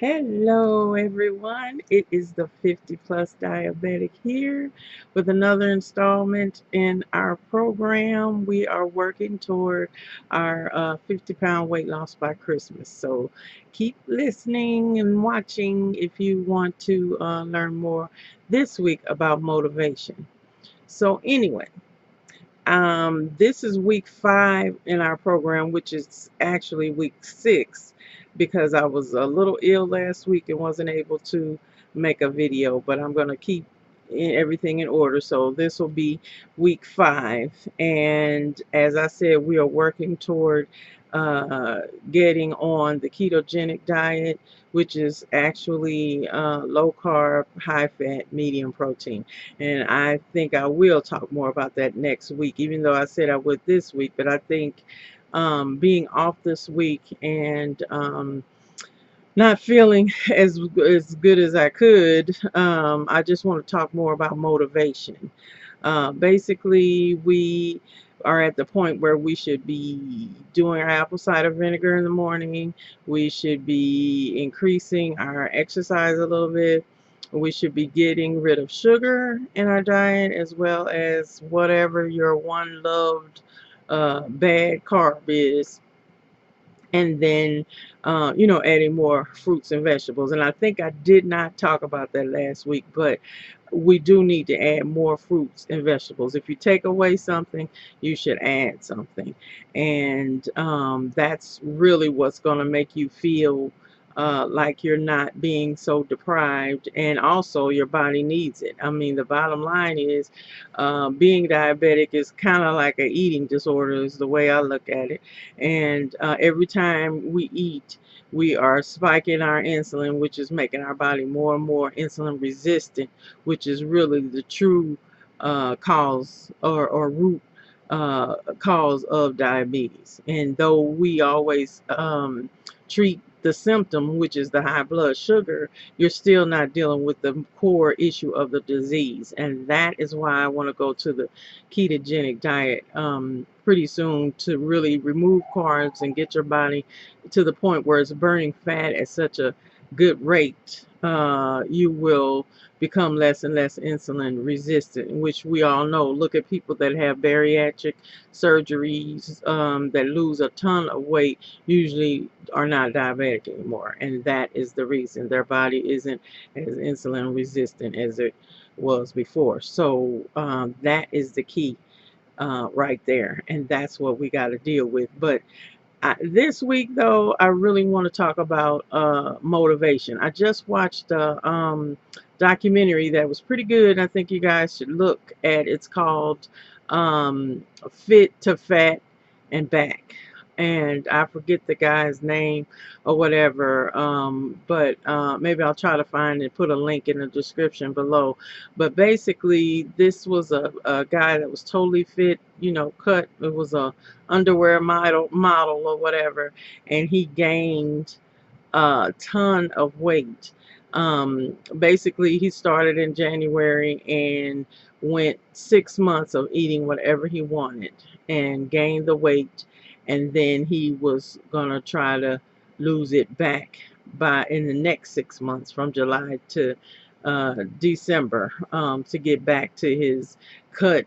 Hello, everyone. It is the 50 Plus Diabetic here with another installment in our program. We are working toward our 50-pound weight loss by Christmas. So keep listening and watching if you want to learn more this week about motivation. So, anyway, this is week 5 in our program, which is actually week 6 because I was a little ill last week and wasn't able to make a video, but I'm going to keep everything in order. So this will be week 5. And as I said, we are working toward uh, getting on the ketogenic diet, which is actually low carb, high fat, medium protein. And I think I will talk more about that next week, even though I said I would this week. But I think being off this week and not feeling as good as I could, I just want to talk more about motivation. Basically, we are at the point where we should be doing our apple cider vinegar in the morning. We should be increasing our exercise a little bit. We should be getting rid of sugar in our diet, as well as whatever your one loved bad carb is, and then adding more fruits and vegetables. And I think I did not talk about that last week, but we do need to add more fruits and vegetables. If you take away something, you should add something, and that's really what's going to make you feel like you're not being so deprived, and also your body needs it. I mean, the bottom line is being diabetic is kind of like an eating disorder, is the way I look at it. And every time we eat, we are spiking our insulin, which is making our body more and more insulin resistant, which is really the true cause or root cause of diabetes. And though we always treat the symptom, which is the high blood sugar, you're still not dealing with the core issue of the disease. And that is why I want to go to the ketogenic diet pretty soon, to really remove carbs and get your body to the point where it's burning fat at such a good rate. You will become less and less insulin resistant, which we all know. Look at people that have bariatric surgeries, that lose a ton of weight, usually are not diabetic anymore. And that is the reason their body isn't as insulin resistant as it was before. So that is the key right there. And that's what we got to deal with. But this week, though, I really want to talk about motivation. I just watched a documentary that was pretty good. I think you guys should look at. It's called Fit to Fat and Back. And I forget the guy's name or whatever, but maybe I'll try to find and put a link in the description below. But basically, this was a guy that was totally fit, cut. It was a underwear model or whatever, and he gained a ton of weight. Basically, he started in January and went 6 months of eating whatever he wanted and gained the weight, and then he was gonna try to lose it back by in the next 6 months, from July to December, to get back to his cut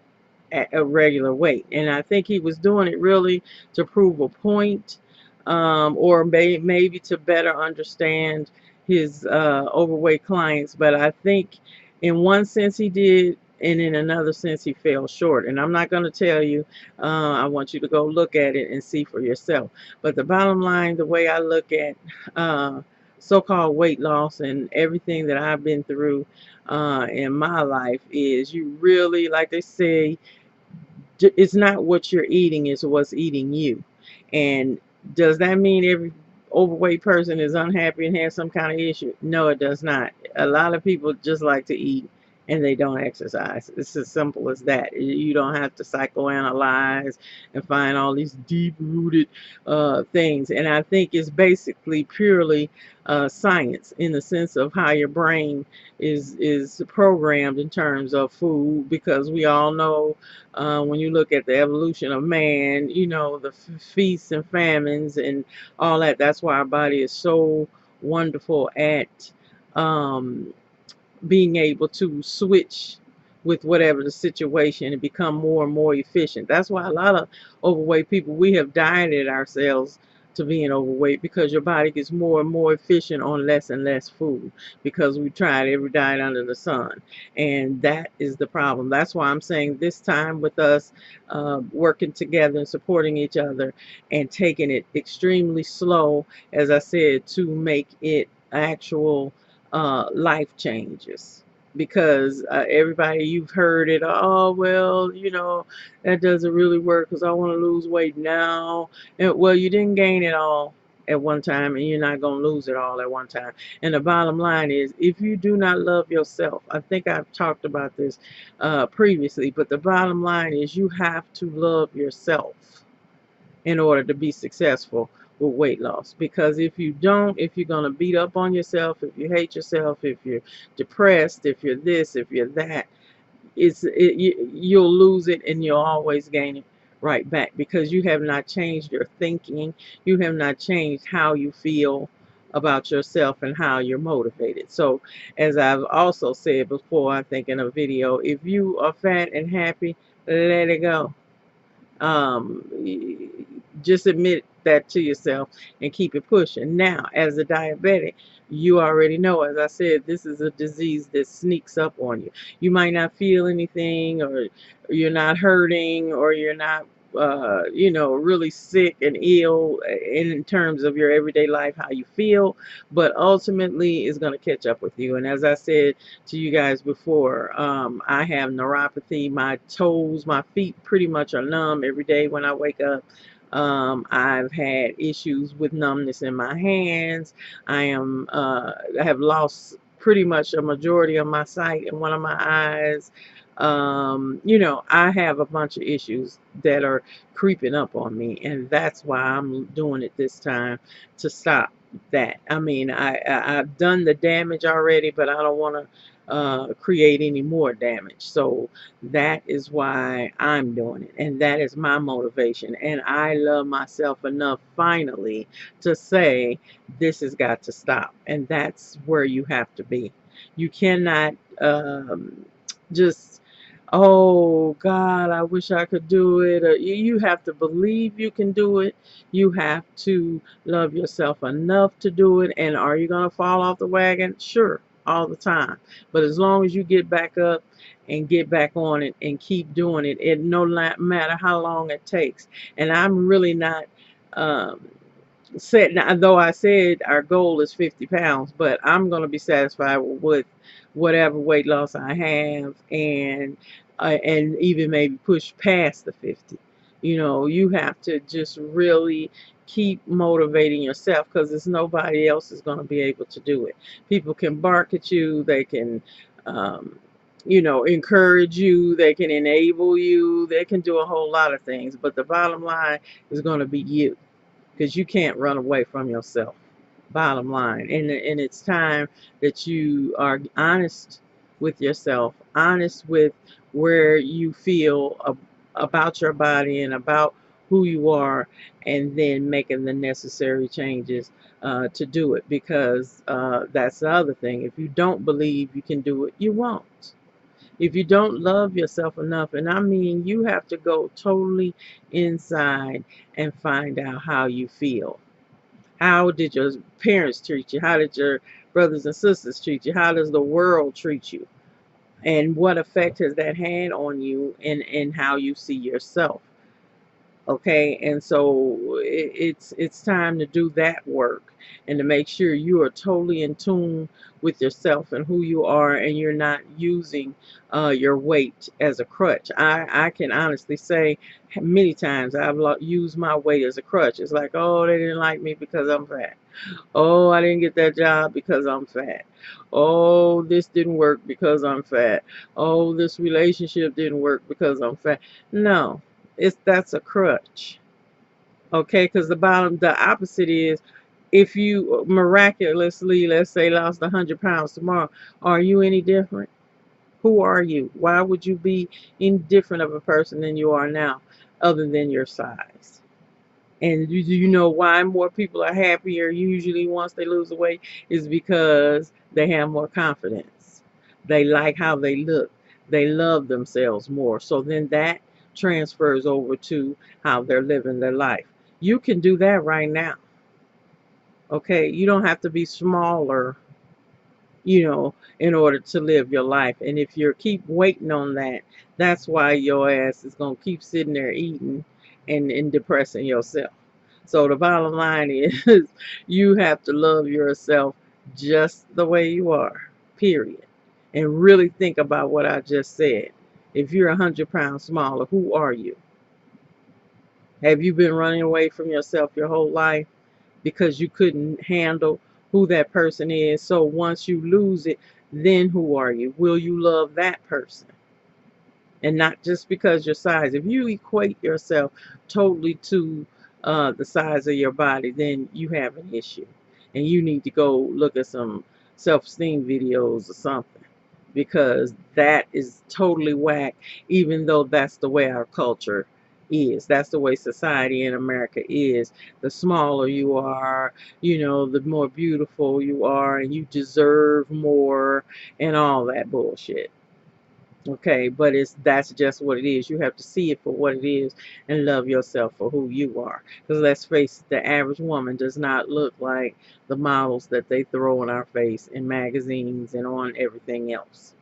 at a regular weight. And I think he was doing it really to prove a point, or maybe to better understand his overweight clients. But I think in one sense he did, and in another sense he fell short. And I'm not going to tell you. I want you to go look at it and see for yourself. But the bottom line, the way I look at so-called weight loss and everything that I've been through in my life, is you really, like they say, it's not what you're eating, it's what's eating you. And does that mean every overweight person is unhappy and has some kind of issue? No, it does not. A lot of people just like to eat and they don't exercise. It's as simple as that. You don't have to psychoanalyze and find all these deep-rooted things. And I think it's basically purely science, in the sense of how your brain is programmed in terms of food, because we all know, when you look at the evolution of man, the feasts and famines and all that. That's why our body is so wonderful at um, being able to switch with whatever the situation and become more and more efficient. That's why a lot of overweight people, we have dieted ourselves to being overweight, because your body gets more and more efficient on less and less food, because we tried every diet under the sun. And that is the problem. That's why I'm saying this time with us working together and supporting each other and taking it extremely slow, as I said, to make it actual life changes. Because everybody, you've heard it, oh well, that doesn't really work because I want to lose weight now. And well, you didn't gain it all at one time, and you're not going to lose it all at one time. And the bottom line is, if you do not love yourself, I think I've talked about this previously, but the bottom line is you have to love yourself in order to be successful with weight loss. Because if you don't, if you're going to beat up on yourself, if you hate yourself, if you're depressed, if you're this, if you're that, you'll lose it, and you'll always gain it right back, because you have not changed your thinking. You have not changed how you feel about yourself and how you're motivated. So as I've also said before, I think in a video, if you are fat and happy, let it go. Just admit that to yourself and keep it pushing. Now, as a diabetic, you already know, as I said, this is a disease that sneaks up on you. You might not feel anything, or you're not hurting, or you're not really sick and ill in terms of your everyday life, how you feel, but ultimately it's going to catch up with you. And as I said to you guys before, I have neuropathy. My toes, my feet pretty much are numb every day when I wake up. I've had issues with numbness in my hands. I have lost pretty much a majority of my sight in one of my eyes. I have a bunch of issues that are creeping up on me, and that's why I'm doing it this time, to stop that. I mean, I've done the damage already, but I don't want to create any more damage. So that is why I'm doing it, and that is my motivation. And I love myself enough finally to say this has got to stop, and that's where you have to be. You cannot just, oh God, I wish I could do it. You have to believe you can do it. You have to love yourself enough to do it. And are you going to fall off the wagon? Sure, all the time. But as long as you get back up and get back on it and keep doing it, it no matter how long it takes. And I'm really not um, said, now, though I said our goal is 50 pounds, but I'm going to be satisfied with whatever weight loss I have, and even maybe push past the 50. You have to just really keep motivating yourself, because there's nobody else is going to be able to do it. People can bark at you, they can encourage you, they can enable you, they can do a whole lot of things, but the bottom line is going to be you, because you can't run away from yourself. Bottom line. And it's time that you are honest with yourself, honest with where you feel about your body and about who you are, and then making the necessary changes to do it. Because that's the other thing. If you don't believe you can do it, you won't. If you don't love yourself enough, and I mean, you have to go totally inside and find out how you feel. How did your parents treat you? How did your brothers and sisters treat you? How does the world treat you? And what effect has that had on you, and how you see yourself? Okay, and so it's time to do that work, and to make sure you are totally in tune with yourself and who you are, and you're not using your weight as a crutch. I can honestly say many times I've used my weight as a crutch. It's like, oh, they didn't like me because I'm fat. Oh, I didn't get that job because I'm fat. Oh, this didn't work because I'm fat. Oh, this relationship didn't work because I'm fat. No, that's a crutch. Okay, because the opposite is, if you miraculously, let's say, lost 100 pounds tomorrow, are you any different? Who are you? Why would you be any different of a person than you are now, other than your size? And you know why more people are happier usually once they lose the weight is because they have more confidence. They like how they look. They love themselves more. So then that transfers over to how they're living their life. You can do that right now. Okay, you don't have to be smaller, in order to live your life. And if you keep waiting on that, that's why your ass is going to keep sitting there eating and depressing yourself. So the bottom line is you have to love yourself just the way you are, period. And really think about what I just said. If you're 100 pounds smaller, who are you? Have you been running away from yourself your whole life because you couldn't handle who that person is? So once you lose it, then who are you? Will you love that person? And not just because your size. If you equate yourself totally to the size of your body, then you have an issue. And you need to go look at some self-esteem videos or something, because that is totally whack, even though that's the way our culture is. That's the way society in America is. The smaller you are, the more beautiful you are, and you deserve more and all that bullshit. Okay, but that's just what it is. You have to see it for what it is and love yourself for who you are. Because let's face it, the average woman does not look like the models that they throw in our face in magazines and on everything else.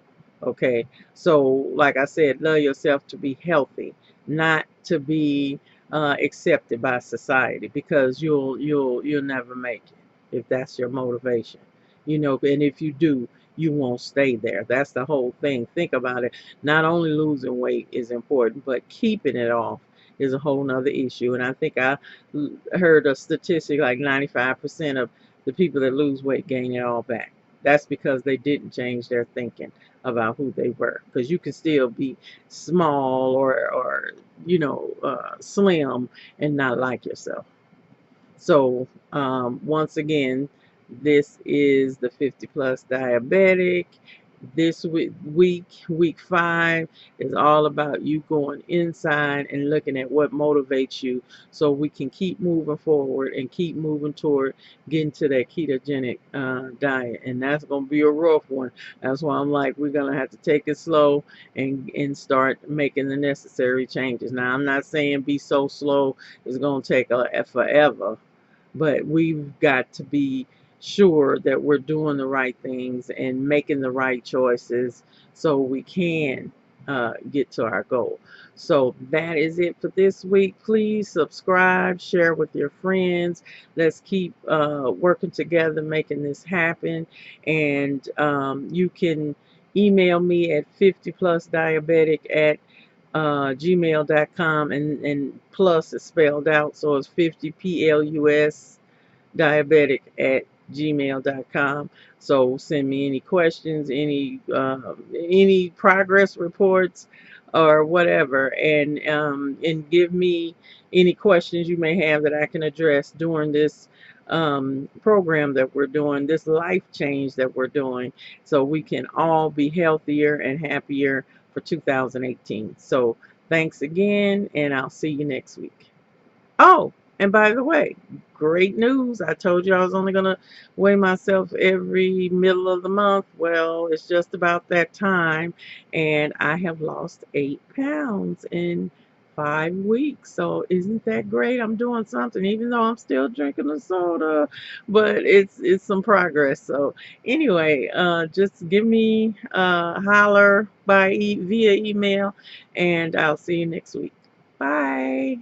Okay, so like I said, love yourself to be healthy, not to be accepted by society, because you'll never make it if that's your motivation. And if you do, you won't stay there. That's the whole thing. Think about it. Not only losing weight is important, but keeping it off is a whole nother issue. And I think I heard a statistic like 95% of the people that lose weight gain it all back. That's because they didn't change their thinking about who they were. Because you can still be small or slim and not like yourself. So, once again, this is the 50 plus diabetic. This week 5, is all about you going inside and looking at what motivates you, so we can keep moving forward and keep moving toward getting to that ketogenic diet. And that's going to be a rough one. That's why I'm like, we're going to have to take it slow and start making the necessary changes. Now, I'm not saying be so slow it's going to take forever, but we've got to be sure that we're doing the right things and making the right choices so we can get to our goal. So that is it for this week. Please subscribe, share with your friends. Let's keep working together, making this happen. And you can email me at 50plusdiabetic at gmail.com, and plus is spelled out, so it's 50 plus diabetic at gmail.com. So send me any questions, any progress reports or whatever, and give me any questions you may have that I can address during this program that we're doing, this life change that we're doing, so we can all be healthier and happier for 2018. So thanks again, and I'll see you next week. Oh, and by the way, great news. I told you I was only going to weigh myself every middle of the month. Well, it's just about that time, and I have lost 8 pounds in 5 weeks. So isn't that great? I'm doing something, even though I'm still drinking the soda, but it's some progress. So anyway, just give me a holler via email, and I'll see you next week. Bye.